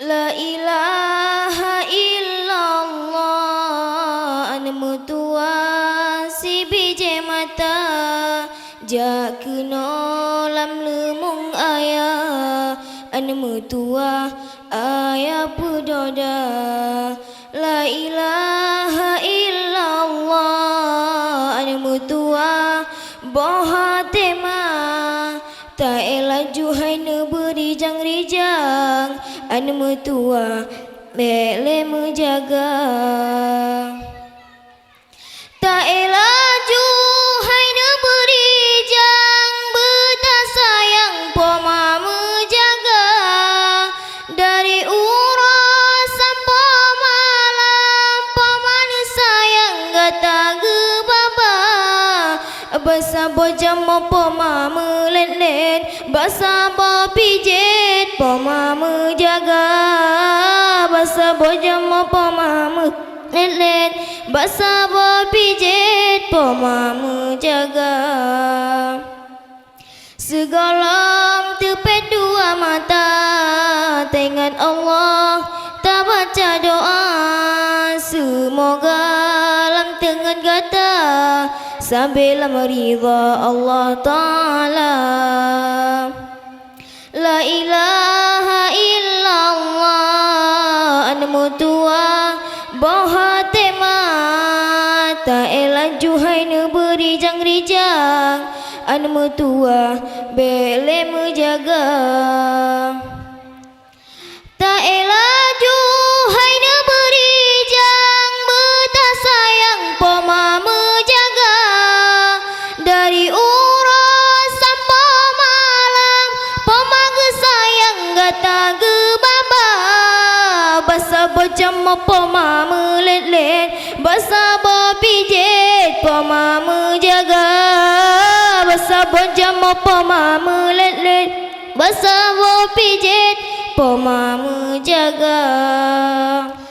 La ilaha illallah an mutua si bije mata ja kena lam lemung ayah an mutua ayah pudoda. La ilaha illallah an mutua boha tema ta elaju hai ne berijang rijang an mutua bele menjaga. Ta elaju hai ne berijang betah sayang poma menjaga dari uras sampai malam poma ne sayang gata gebaba basa bojam poma melet-let basa bo pijet poma menjaga basa bojam poma melet-let basa bo pijet poma menjaga. Segala tepet dua mata dengan Allah tak baca doa semoga lam tengan gata sambil meridha Allah Ta'ala. La ilaha illallah an mutua boha tema ta elaju hai ne berijang rijang an mutua bele menjaga. Ta elaju hai ne berijang betah sayang poma menjaga dari uras sampai malam poma ge sayang gata gebaba basa bojam poma melet-let basa bo pijet poma menjaga basa bojam poma melet-let basa bo pijet poma menjaga.